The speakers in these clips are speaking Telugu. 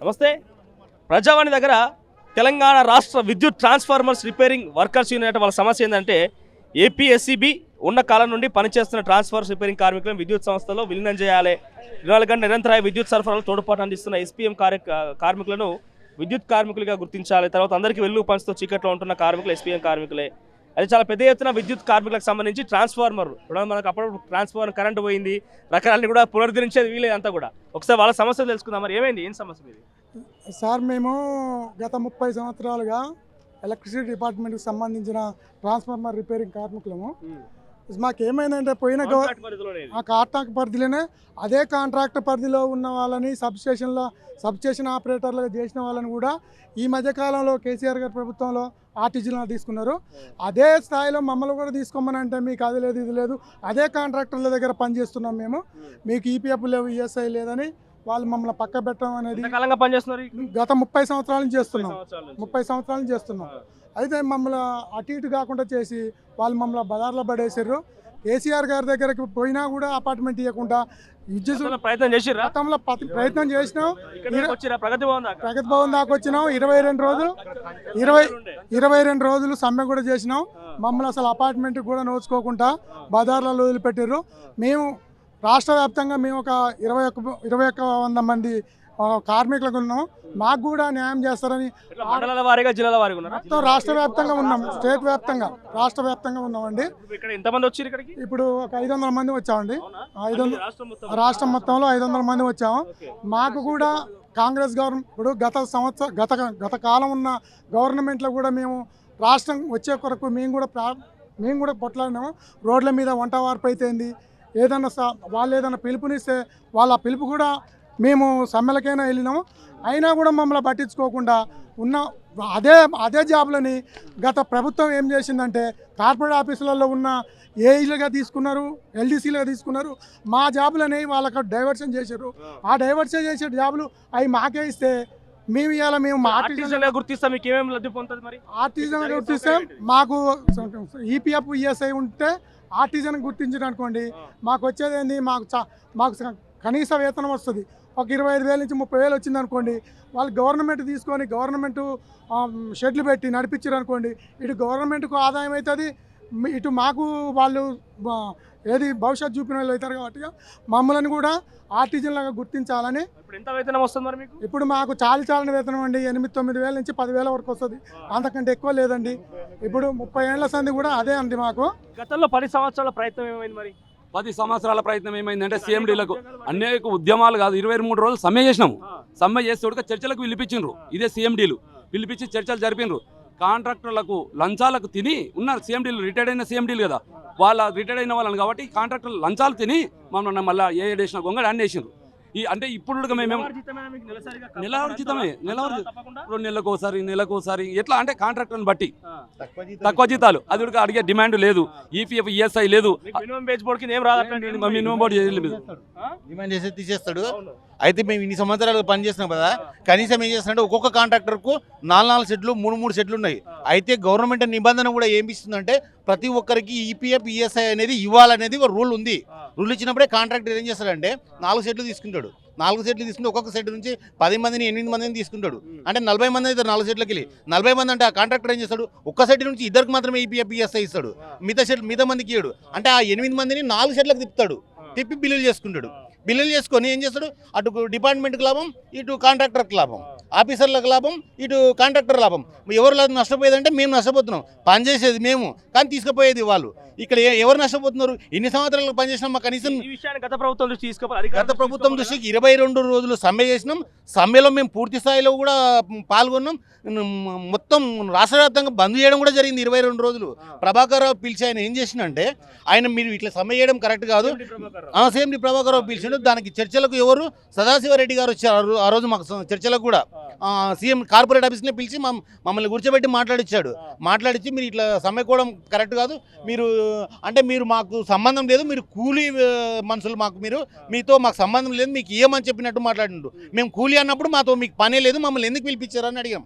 నమస్తే. ప్రజావాణి దగ్గర తెలంగాణ రాష్ట్ర విద్యుత్ ట్రాన్స్ఫార్మర్స్ రిపేరింగ్ వర్కర్స్ యూనియన్ వాళ్ళ సమస్య ఏంటంటే ఏపీఎస్సీబీ ఉన్న కాలం నుండి పనిచేస్తున్న ట్రాన్స్ఫార్మర్స్ రిపేరింగ్ కార్మికులను విద్యుత్ సంస్థలో విలీనం చేయాలి. 24 గంటల నిరంతరాయ విద్యుత్ సరఫరాలో తోడ్పాటు అందిస్తున్న ఎస్పీఎం కార్మికులను విద్యుత్ కార్మికులుగా గుర్తించాలి. తర్వాత అందరికీ వెలుగు పంచుతో చీకట్లో ఉంటున్న కార్మికులు ఎస్పీఎం కార్మికులే. అది చాలా పెద్ద ఎత్తున విద్యుత్ కార్మికులకు సంబంధించి ట్రాన్స్ఫార్మర్ మనకు అప్పుడు ట్రాన్స్ఫార్మర్ కరెంట్ పోయింది, రకాలన్నీ కూడా పునరుద్ధరించేది వీలేదంతా కూడా. ఒకసారి వాళ్ళ సమస్యలు తెలుసుకుందాం. మరి ఏమైంది, ఏం సమస్య మీది? సార్, మేము గత 30 సంవత్సరాలుగా ఎలక్ట్రిసిటీ డిపార్ట్మెంట్కి సంబంధించిన ట్రాన్స్ఫార్మర్ రిపేరింగ్ కార్మికులము. మాకు ఏమైందంటే పోయిన ఆ కాంట్రాక్ట్ పరిధిలోనే అదే కాంట్రాక్ట్ పరిధిలో ఉన్న వాళ్ళని సబ్స్టేషన్ ఆపరేటర్లుగా చేసిన వాళ్ళని కూడా ఈ మధ్యకాలంలో కేసీఆర్ గారి ప్రభుత్వంలో ఆర్టీజీలో తీసుకున్నారు. అదే స్థాయిలో మమ్మల్ని కూడా తీసుకోమని అంటే మీకు అది లేదు ఇది లేదు, అదే కాంట్రాక్టర్ల దగ్గర పనిచేస్తున్నాం మేము, మీకు ఈపీఎఫ్ లేవు ఈఎస్ఐ లేదని వాళ్ళు మమ్మల్ని పక్క పెట్టడం అనేది గత 30 సంవత్సరాల నుంచి చేస్తున్నాం. 30 సంవత్సరాల నుంచి చేస్తున్నాం. అయితే మమ్మల్ని అటు ఇటు కాకుండా చేసి వాళ్ళు మమ్మల్ని బజార్లో పడేసారు. కేసీఆర్ గారి దగ్గరికి పోయినా కూడా అపార్ట్మెంట్ ఇవ్వకుండా ప్రయత్నం చేసినాం. ప్రగతి భవన్ దాకా వచ్చినాం. 22 రోజులు సమ్మె కూడా చేసినాం. మమ్మల్ని అసలు అపార్ట్మెంట్ కూడా నోచుకోకుండా బజార్లలో వదిలిపెట్టారు. మేము రాష్ట్ర వ్యాప్తంగా మేము ఒక 21,000 మంది కార్మికులకు ఉన్నాం. మాకు కూడా న్యాయం చేస్తారని మొత్తం రాష్ట్ర వ్యాప్తంగా ఉన్నాం. స్టేట్ వ్యాప్తంగా రాష్ట్ర వ్యాప్తంగా ఉన్నామండి. ఇప్పుడు ఒక 500 మంది వచ్చామండి. 500 రాష్ట్రం మొత్తంలో 500 మంది వచ్చాము. మాకు కూడా కాంగ్రెస్ గవర్నమెంట్ ఇప్పుడు గత కాలం ఉన్న గవర్నమెంట్లో కూడా మేము రాష్ట్రం వచ్చే కొరకు మేము కూడా పొట్లాడినాము. రోడ్ల మీద వంట వార్పు అయితేంది, వాళ్ళు ఏదైనా పిలుపునిస్తే వాళ్ళ పిలుపు కూడా మేము సమ్మెలకైనా వెళ్ళినాము. అయినా కూడా మమ్మల్ని పట్టించుకోకుండా ఉన్న అదే జాబులని గత ప్రభుత్వం ఏం చేసిందంటే కార్పొరేట్ ఆఫీసులలో ఉన్న ఏఈలుగా తీసుకున్నారు, ఎల్డీసీలుగా తీసుకున్నారు. మా జాబులని వాళ్ళకు డైవర్షన్ చేశారు. ఆ డైవర్షన్ చేసే జాబులు అవి మాకే ఇస్తే మేము ఇవాళ ఆర్టిజన్గా గుర్తిస్తే మాకు ఈపీఎఫ్ ఈఎస్ఐ ఉంటే ఆర్టిజన్ గుర్తించడానికి మాకు వచ్చేది ఏంది, మాకు కనీస వేతనం వస్తుంది. ఒక 25,000 నుంచి 30,000 వచ్చింది అనుకోండి. వాళ్ళు గవర్నమెంట్ తీసుకొని గవర్నమెంట్ షెడ్లు పెట్టి నడిపించారు అనుకోండి. ఇటు గవర్నమెంట్కు ఆదాయం అవుతుంది, ఇటు మాకు వాళ్ళు ఏది భవిష్యత్తు చూపిన వాళ్ళు అవుతారు. కాబట్టి మమ్మల్ని కూడా ఆర్టిజన్ లాగా గుర్తించాలని. ఎంత వేతనం వస్తుంది మరి మీకు? ఇప్పుడు మాకు చాలని వేతనం అండి. 8-9,000 నుంచి 10,000 వరకు వస్తుంది. అంతకంటే ఎక్కువ లేదండి. ఇప్పుడు 30 ఏళ్ల సంది కూడా అదే అండి మాకు. గతంలో 10 సంవత్సరాల ప్రయత్నం ఏమైంది మరి? 10 సంవత్సరాల ప్రయత్నం ఏమైందంటే సీఎండీలకు అనేక ఉద్యమాలు కాదు, 23 రోజులు సమ్మె చేసినాము. సమ్మె చేస్తే చర్చలకు పిలిపించిండ్రు. ఇదే సీఎండీలు పిలిపించి చర్చలు జరిపినరు. కాంట్రాక్టర్లకు లంచాలకు తిని ఉన్నారు. సీఎండీలు రిటైర్డ్ అయిన సీఎండీలు కదా, వాళ్ళ రిటైర్డ్ అయిన వాళ్ళని కాబట్టి కాంట్రాక్టర్లు లంచాలు తిని మమ్మల్ని మళ్ళీ ఏడేసిన గొంగడి అన్ని వేసినారు. అంటే ఇప్పుడు మేము నెలవారీ జీతమే, 2 నెలకోసారి ఎట్లా అంటే కాంట్రాక్టర్ని బట్టి తక్కువ జీతాలు. అది అడిగే డిమాండ్ లేదు. ఈపీఎఫ్ ఈఎస్ఐ లేదు. మినిమం బోర్డు డిమాండ్ చేసి తీసేస్తాడు. అయితే మేము ఇన్ని సంవత్సరాలు పనిచేస్తున్నాం కదా, కనీసం ఏం చేస్తున్నాడు, ఒక్కొక్క కాంట్రాక్టర్కు 4 సెట్లు 3 సెట్లు ఉన్నాయి. అయితే గవర్నమెంట్ నిబంధన కూడా ఏమి ఇస్తుందంటే ప్రతి ఒక్కరికి ఈపీఎఫ్ ఈఎస్ఐ అనేది ఇవ్వాలనేది ఒక రూల్ ఉంది. రూల్ ఇచ్చినప్పుడే కాంట్రాక్టర్ ఏం చేస్తాడంటే 4 సెట్లు తీసుకుంటాడు. 4 సెట్లు తీసుకుంటే ఒక్కొక్క సెట్ నుంచి 10 మందిని 8 మందిని తీసుకుంటాడు. అంటే 40 మంది అయితే 4 సెట్లకి వెళ్ళి 40 మంది అంటే ఆ కాంట్రాక్టర్ ఏం చేస్తాడు, ఒక్క సెట్ నుంచి 2కి మాత్రమే ఈపీఎఫ్ ఈఎస్ఐ ఇస్తాడు. మిగతా మందికి ఇవ్వడు. అంటే ఆ 8 మందిని 4 సెట్లకు తిప్పుతాడు. తిప్పి బిల్లులు చేసుకుంటాడు. బిల్లులు చేసుకొని ఏం చేస్తాడు, అటు డిపార్ట్మెంట్కి లాభం, ఇటు కాంట్రాక్టర్కి లాభం, ఆఫీసర్లకు లాభం, ఇటు కాంట్రాక్టర్ లాభం. ఎవరు నష్టపోయేదంటే మేము నష్టపోతున్నాం. పనిచేసేది మేము, కానీ తీసుకుపోయేది వాళ్ళు. ఇక్కడ ఎవరు నష్టపోతున్నారు? ఇన్ని సంవత్సరాలు పనిచేసినాం. మా కనీసం గత ప్రభుత్వం దృష్టికి 22 రోజులు సమ్మె చేసినాం. సమ్మెలో మేము పూర్తి స్థాయిలో కూడా పాల్గొన్నాం. మొత్తం రాష్ట్ర వ్యాప్తంగా బంద్ చేయడం కూడా జరిగింది. 22 రోజులు ప్రభాకర్ రావు పిలిచి ఆయన ఏం చేసిందంటే, ఆయన మీరు ఇట్లా సమ్మె చేయడం కరెక్ట్ కాదు, సీఎండి ప్రభాకర్ రావు పిలిచిండు. దానికి చర్చలకు ఎవరు సదాశివరెడ్డి గారు వచ్చారు. ఆ రోజు మాకు చర్చలకు కూడా సీఎం కార్పొరేట్ ఆఫీస్నే పిలిచి మమ్మల్ని కూర్చోబెట్టి మాట్లాడించి మీరు ఇట్లా సమ్మెకోవడం కరెక్ట్ కాదు, మీరు మాకు సంబంధం లేదు, మీరు కూలీ మనుషులు, మీతో మాకు సంబంధం లేదు, మీకు ఏమని చెప్పినట్టు మాట్లాడిండు. మేము కూలీ అన్నప్పుడు మాతో మీకు పనే లేదు, మమ్మల్ని ఎందుకు పిలిపించారని అడిగాం.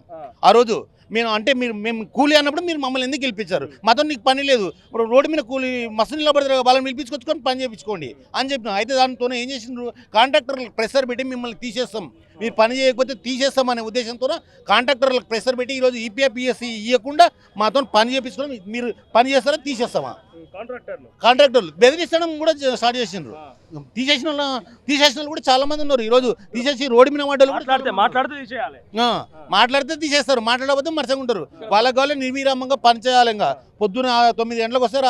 ఆ రోజు మేము కూలీ అన్నప్పుడు మీరు మమ్మల్ని ఎందుకు గెలిపించారు, మాతో నీకు పని లేదు, రోడ్డు మీద కూలీ మస్తు నిలబడతారు, వాళ్ళని పిలిపించుకొచ్చుకొని పని చేయించుకోండి అని చెప్పినాం. అయితే దాంతోనే ఏం చేసిండ్రు, కాంట్రాక్టర్లకు ప్రెషర్ పెట్టి మిమ్మల్ని తీసేస్తాం, మీరు పని చేయకపోతే తీసేస్తాం అనే ఉద్దేశంతో కాంట్రాక్టర్లకు ప్రెషర్ పెట్టి ఈరోజు ఈపీఎఫ్ పిఎస్సి ఇవ్వకుండా మాతో పని చేయించుకొని మీరు పని చేస్తారా తీసేస్తామా, కాంట్రాక్టర్లు బెదిరిస్తడం కూడా స్టార్ట్ చేసిండ్రు. తీసేసిన వాళ్ళు కూడా చాలా మంది ఉన్నారు. ఈరోజు తీసేసి రోడ్డు మీద పడ్డలు మాట్లాడితే తీసేస్తారు, మాట్లాడకపోతే మరసంగా ఉంటారు. వాళ్ళకి కావాలి నిర్విరామంగా పని చేయాలి. ఇంకా పొద్దున 9 గంటలకు వస్తే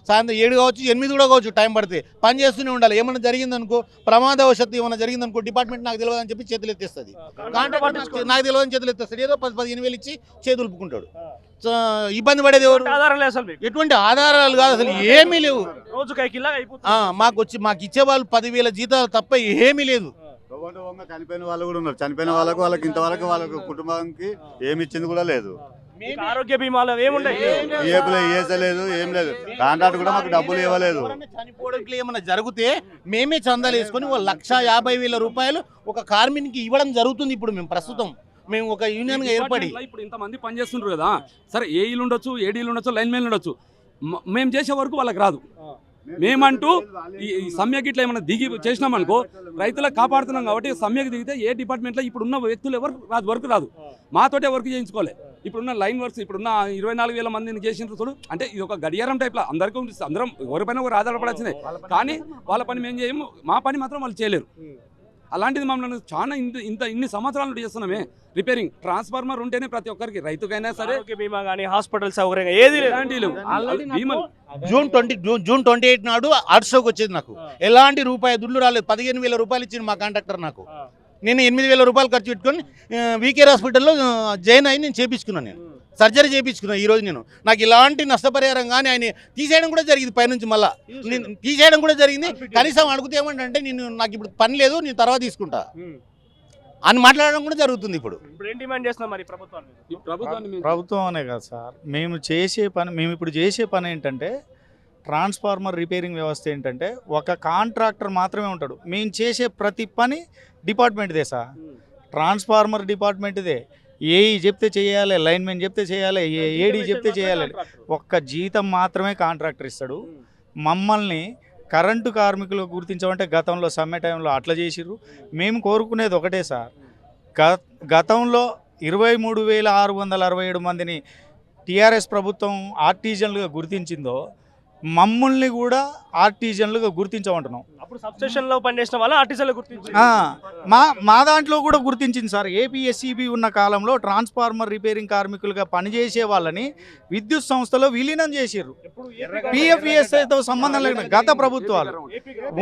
సాయంత్రం 7 కావచ్చు 8 కూడా కావచ్చు, టైం పడితే పని చేస్తూనే ఉండాలి. ఏమైనా జరిగిందనుకో, ప్రమాదవశత్తు ఏమైనా జరిగిందనుకో డిపార్ట్మెంట్ నాకు తెలియదు అని చెప్పి చేతులు ఎత్తేస్తుంది, కాంట్రాక్టర్ నాకు తెలియదు అని చేతులు ఎత్తేస్తాడు. ఏదో 10-15 వేలు ఇచ్చి చేతులు ఉప్పుకుంటాడు. ఇబ్బంది పడేది ఎవరు, ఎటువంటి ఆధారాలు కాదు, అసలు ఏమీ లేవు. మాకు ఇచ్చే వాళ్ళు 10,000 జీతాలు తప్ప ఏమీ లేదు. చనిపోయిన వాళ్ళు కూడా ఉన్నారు. చనిపోయిన వాళ్ళకి ఇంతవరకు వాళ్ళ కుటుంబానికి ఏమి ఇచ్చింది కూడా లేదు. ఆరోగ్య బీమాలు ఏసలేదు, ఏం లేదు. కాంట్రాక్ట్ కూడా మాకు డబ్బులు ఇవ్వలేదు. చనిపోవడానికి ఏమైనా జరిగితే మేమే చందాలు వేసుకొని 1,50,000 రూపాయలు ఒక కార్మికునికి ఇవ్వడం జరుగుతుంది. ఇప్పుడు మేము ఒక యూనియన్ గా ఏర్పడి ఇప్పుడు ఇంతమంది పని చేస్తుంటారు కదా, సరే ఏఈలు ఉండొచ్చు, ఏడీలు ఉండొచ్చు, లైన్ మెన్లు ఉండొచ్చు, మేము చేసే వరకు వాళ్ళకి రాదు. మేమంటూ ఈ సమ్యకి ఇట్లా ఏమైనా దిగి చేసినామనుకో రైతులకు కాపాడుతున్నాం కాబట్టి సమ్యకి దిగితే ఏ డిపార్ట్మెంట్లో ఇప్పుడున్న వ్యక్తులు ఎవరు రాదు, వర్క్ రాదు. మాతోటే వర్క్ చేయించుకోలే. ఇప్పుడున్న లైన్ వర్క్స్ ఇప్పుడున్న 24,000 మందిని చేసిన చూడు, అంటే ఇది ఒక గడియారం టైప్లో అందరికీ అందరం ఎవరిపైన ఒకరు ఆధారపడాల్సిందే. కానీ వాళ్ళ పని మేము చేయము, మా పని మాత్రం వాళ్ళు చేయలేరు. అలాంటిది మమ్మల్ని చాలా ఇన్ని సంవత్సరాల నుండి చేస్తున్నామే. రిపేరింగ్ ట్రాన్స్ఫార్మర్ ఉంటేనే ప్రతి ఒక్కరికి, రైతుకైనా సరే బీమా కానీ హాస్పిటల్ సౌకర్యం ఏది జూన్ 28 నాడు ఆర్ట్స్లోకి వచ్చేది. నాకు ఎలాంటి రూపాయి దుడ్లు రాలేదు. 15,000 రూపాయలు ఇచ్చింది మా కాంట్రాక్టర్ నాకు. నేను 8,000 రూపాయలు ఖర్చు పెట్టుకొని వీకేఆర్ హాస్పిటల్లో జాయిన్ అయ్యి నేను చేయించుకున్నాను. నేను సర్జరీ చేయించుకున్నాను. ఈరోజు నాకు ఇలాంటి నష్టపరిహారం కానీ ఆయన తీసేయడం కూడా జరిగింది. పైనుంచి మళ్ళీ నేను తీసేయడం కూడా జరిగింది. కనీసం అడిగితే ఏమంటే నాకు ఇప్పుడు పని లేదు, నేను తర్వాత తీసుకుంటా అని మాట్లాడడం కూడా జరుగుతుంది. ఇప్పుడు ఏం డిమాండ్ చేస్తున్నాం మరి ప్రభుత్వం అనే కదా సార్, మేము ఇప్పుడు చేసే పని ఏంటంటే ట్రాన్స్ఫార్మర్ రిపేరింగ్ వ్యవస్థ ఏంటంటే ఒక కాంట్రాక్టర్ మాత్రమే ఉంటాడు. మేము చేసే ప్రతి పని డిపార్ట్మెంట్దే సార్. ట్రాన్స్ఫార్మర్ డిపార్ట్మెంట్దే, ఏఈ చెప్తే చేయాలి, లైన్మెన్ చెప్తే చేయాలి, ఏడీ చెప్తే చేయాలి. ఒక్క జీతం మాత్రమే కాంట్రాక్టర్ ఇస్తాడు. మమ్మల్ని కరెంటు కార్మికులు గుర్తించమంటే గతంలో సమ్మె టైంలో అట్లా చేసిర్రు. మేము కోరుకునేది ఒకటే సార్, గతంలో 23,667 మందిని టీఆర్ఎస్ ప్రభుత్వం ఆర్టిజన్లుగా గుర్తించిందో మమ్మల్ని కూడా ఆర్టిజన్లుగా గుర్తించమంటున్నాం. అప్పుడు సబ్స్టేషన్లో పనిచేసిన వాళ్ళు ఆర్టిజన్లు గుర్తించి మా దాంట్లో కూడా గుర్తించింది సార్. ఏపీఎస్సీబీ ఉన్న కాలంలో ట్రాన్స్ఫార్మర్ రిపేరింగ్ కార్మికులుగా పనిచేసే వాళ్ళని విద్యుత్ సంస్థలో విలీనం చేసిర్రు. పిఎఫ్ఈఎస్ఐతో సంబంధం లేకుండా గత ప్రభుత్వాలు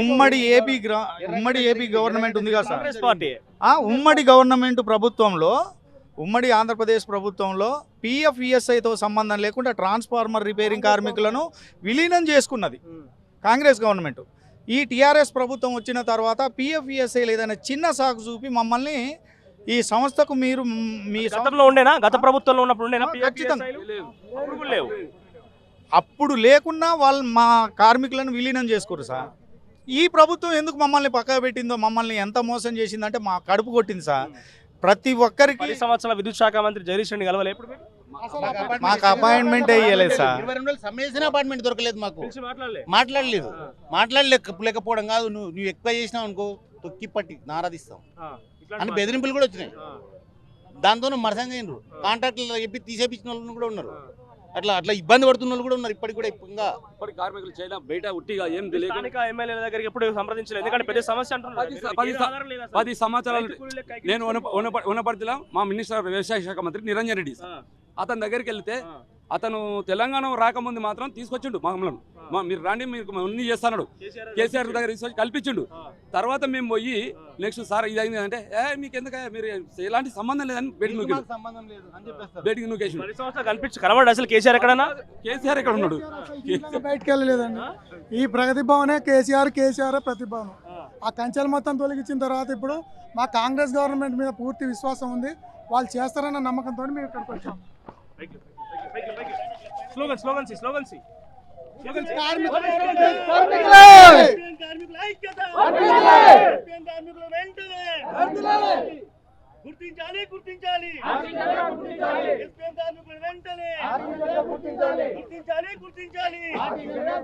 ఉమ్మడి ఏపీ గవర్నమెంట్ ఉంది కదా సార్, ఉమ్మడి గవర్నమెంట్ ప్రభుత్వంలో, ఉమ్మడి ఆంధ్రప్రదేశ్ ప్రభుత్వంలో పిఎఫ్ఈఎస్ఐతో సంబంధం లేకుండా ట్రాన్స్ఫార్మర్ రిపేరింగ్ కార్మికులను విలీనం చేసుకున్నది కాంగ్రెస్ గవర్నమెంట్. ఈ టీఆర్ఎస్ ప్రభుత్వం వచ్చిన తర్వాత పిఎఫ్ఈఎస్ఐ ఏదైనా చిన్న సాకు చూపి మమ్మల్ని ఈ సంస్థకు మీరు మీ గతంలో ఉండేనా, గత ప్రభుత్వంలో ఉన్నప్పుడు ఉండేనా? ఖచ్చితంగా అప్పుడు లేకున్నా వాళ్ళు మా కార్మికులను విలీనం చేసుకోరు సార్. ఈ ప్రభుత్వం ఎందుకు మమ్మల్ని పక్కన పెట్టిందో, మమ్మల్ని ఎంత మోసం చేసిందంటే మా కడుపు కొట్టింది సార్. ప్రతి ఒక్కరికి 10 సంవత్సరాల విద్యుత్ శాఖ మంత్రి జగదీష్ రెడ్డి కలవలే, ఎప్పుడు మాకు అపాయింట్మెంట్ ఇవ్వలేదు సార్. 22 రోజులు సమ్మేసిన అపాయింట్మెంట్ దొరకలేదు మాకు. మాట్లాడలేకపోవడం కాదు, నువ్వు ఎక్కువ చేసినావు అనుకో తొక్కి పట్టి నారాధిస్తాం అని బెదిరింపులు కూడా వచ్చినాయి. దాంతో మరసంగా అయినరు. కాంట్రాక్టర్లు చెప్పి తీసేపించిన వాళ్ళు కూడా ఉన్నారు. అట్లా ఇబ్బంది పడుతున్న వాళ్ళు కూడా ఉన్నారు. ఇప్పటికి కూడా ఇప్పటి కార్మికులు చేయడం బయట ఉట్టిగా ఏం తెలియదు. ఎమ్మెల్యేల దగ్గరికి ఎప్పుడు సంప్రదించలేదు, ఎందుకంటే పెద్ద సమస్య అంటున్నారు. 10 సంవత్సరాలు నేను వనపర్తిలో మా మినిస్టర్ వ్యవసాయ శాఖ మంత్రి నిరంజన్ రెడ్డి అతని దగ్గరికి వెళ్తే అతను తెలంగాణ రాకముందు మాత్రం తీసుకొచ్చిండు మమ్మల్ని, మీరు రాండి మీకు అన్ని చేస్తాడు, కేసీఆర్ దగ్గర తీసుకొచ్చి కల్పించిండు. తర్వాత మేము పోయి నెక్స్ట్ సార్ ఇది అయింది అంటే మీకు ఎందుకు, మీరు ఎలాంటి సంబంధం లేదని బయటికి నూకేసి కనబడి అసలు కేసీఆర్ ఎక్కడన్నా, కేసీఆర్ ఎక్కడ ఉన్నాడు, బయటకు వెళ్ళలేదండి. ఈ ప్రగతి భవనే కేసీఆర్ ప్రతిభవనం. ఆ కంచెలు మొత్తం తొలగించిన తర్వాత ఇప్పుడు మా కాంగ్రెస్ గవర్నమెంట్ మీద పూర్తి విశ్వాసం ఉంది. వాళ్ళు చేస్తారన్న నమ్మకంతో మేము ఇక్కడికి వచ్చాం. గుర్తించాలి గుర్తించాలి ఎస్పీఎం కార్మికులను వెంటనే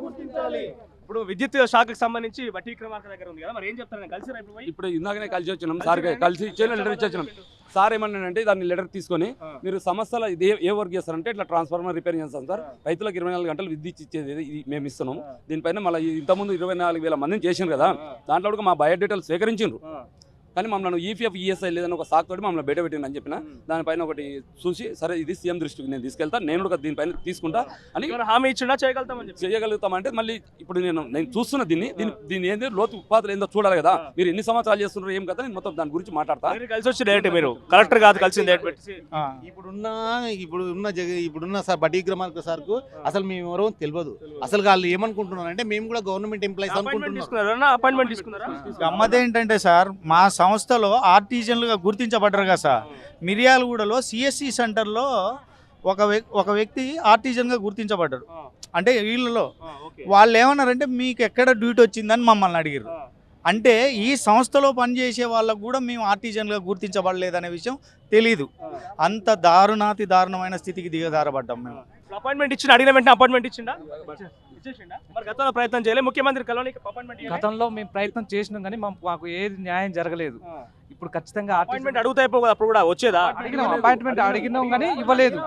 గుర్తించాలి. ఇప్పుడు విద్యుత్ శాఖకు సంబంధించి బట్టి విక్రమార్క దగ్గర ఉంది కదా, మరి ఏం చెప్తారు? కలిసి ఇప్పుడు ఇందాకనే కలిసి వచ్చినాం సార్, కలిసి ఇచ్చిన లెటర్ ఇచ్చి వచ్చినాం. సార్ ఏమన్నాడంటే దాన్ని లెటర్ తీసుకొని మీరు సంస్థల ఇది ఏ వర్క్ చేస్తారంటే ఇట్లా ట్రాన్స్ఫార్మర్ రిపేర్ చేస్తాం సార్, రైతులకు 24 గంటలు విద్యుత్ ఇచ్చేది ఇది మేము ఇస్తున్నాం. దీనిపైన మళ్ళీ ఇంతకుముందు 24,000 మందిని చేసిండ్రు కదా, దాంట్లో కూడా మా బయోడేటాలు సేకరించిండ్రు. కానీ మమ్మల్ని ఈపీఎఫ్ ఈఎస్ఐ లేదని ఒక సాక్ తోటి మమ్మల్ని బయట పెట్టిందని చెప్పిన దానిపైన ఒకటి చూసి సరే ఇది సీఎం దృష్టికి నేను తీసుకెళ్తాను, నేను కూడా దీనిపైన తీసుకుంటా అని హామీ ఇచ్చినా చేయగలుగుతామంటే మళ్ళీ ఇప్పుడు నేను చూస్తున్న దీన్ని ఏంది లోతు ఉపాధులు ఏందో చూడాలి కదా, మీరు ఎన్ని సంవత్సరాలు చేస్తున్నారు ఏం కదా, నేను మొత్తం దాని గురించి మాట్లాడతా. కలిసి వచ్చి డైరెక్ట్ మీరు కలెక్టర్ కాదు కలిసి ఇప్పుడున్న సార్ బట్టి విక్రమార్క సార్కు అసలు మేము ఎవరో తెలియదు. అసలు వాళ్ళు ఏమనుకుంటున్నారు అంటే మేము కూడా గవర్నమెంట్ ఎంప్లాయీస్ అనుకుంటున్నాం. అపాయింట్మెంట్ తీసుకున్నారా? గమ్మదేంటంటే సార్ మా సంస్థలో ఆర్టిజన్లుగా గుర్తించబడ్డారు కదా సార్. మిర్యాలగూడలో సిఎస్సి సెంటర్లో ఒక వ్యక్తి ఆర్టిజన్గా గుర్తించబడ్డారు. అంటే వీళ్ళలో వాళ్ళు ఏమన్నారంటే మీకు ఎక్కడ డ్యూటీ వచ్చిందని మమ్మల్ని అడిగారు. అంటే ఈ సంస్థలో పనిచేసే వాళ్ళకు కూడా మేము ఆర్టిజన్గా గుర్తించబడలేదనే విషయం తెలీదు. అంత దారుణమైన స్థితికి దిగజారబడ్డాం మేము. అపాయింట్మెంట్ ఇచ్చిన అడిగిన వెంటనే అపాయింట్మెంట్ ఇచ్చిండా? మరి గతంలో ప్రయత్నం చేయలేదు ముఖ్యమంత్రి కలవడానికి అపాయింట్మెంట్? గతంలో మేము ప్రయత్నం చేసినాం కానీ మాకు ఏది న్యాయం జరగలేదు. ఇప్పుడు ఖచ్చితంగా అపాయింట్మెంట్ అడుగుతా అయిపోయి అప్పుడు కూడా వచ్చేదా? అపాయింట్మెంట్ అడిగినాం కానీ ఇవ్వలేదు.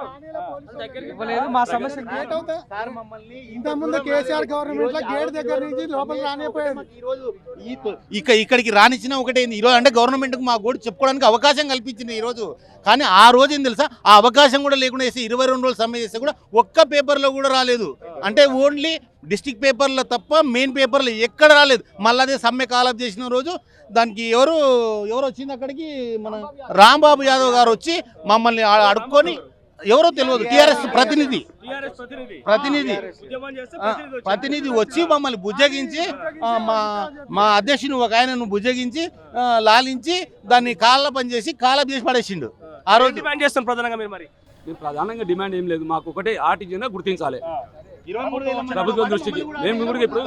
మా సమస్య ఇంతకుముందు కేసీఆర్ గవర్నమెంట్ లో గేట్ దగ్గర నుంచి లోపల రానిపోయాడు. ఇక్కడికి రానిచ్చిన ఒకటే ఈరోజు అంటే గవర్నమెంట్ కు మా గోడు చెప్పుకోవడానికి అవకాశం కల్పించింది ఈ రోజు. కానీ ఆ రోజు ఏం తెలుసా, ఆ అవకాశం కూడా లేకుండా చేసి 22 రోజులు సమ్మె చేస్తే కూడా ఒక్క పేపర్లో కూడా రాలేదు. అంటే ఓన్లీ డిస్ట్రిక్ట్ పేపర్లో తప్ప మెయిన్ పేపర్లో ఎక్కడ రాలేదు. మళ్ళీ అదే సమ్మె కాలప్ చేసిన రోజు దానికి ఎవరు వచ్చింది అక్కడికి, మన రాంబాబు యాదవ్ గారు వచ్చి మమ్మల్ని అడుక్కొని, ఎవరో తెలియదు, టీఆర్ఎస్ ప్రతినిధి వచ్చి మమ్మల్ని బుజ్జగించి మా అధ్యక్షుని ఒక ఆయనను బుజ్జగించి లాలించి దాన్ని కాళ్ళ చేసి పడేసిండు. ఆ రోజు డిమాండ్ చేస్తాం ప్రధానంగా మీరు? మరి మేము ప్రధానంగా డిమాండ్ ఏం లేదు, మాకు ఒకటే ఆర్టిజన్గా గుర్తించాలి ప్రభుత్వం దృష్టికి. మేము కూడా ఇప్పుడు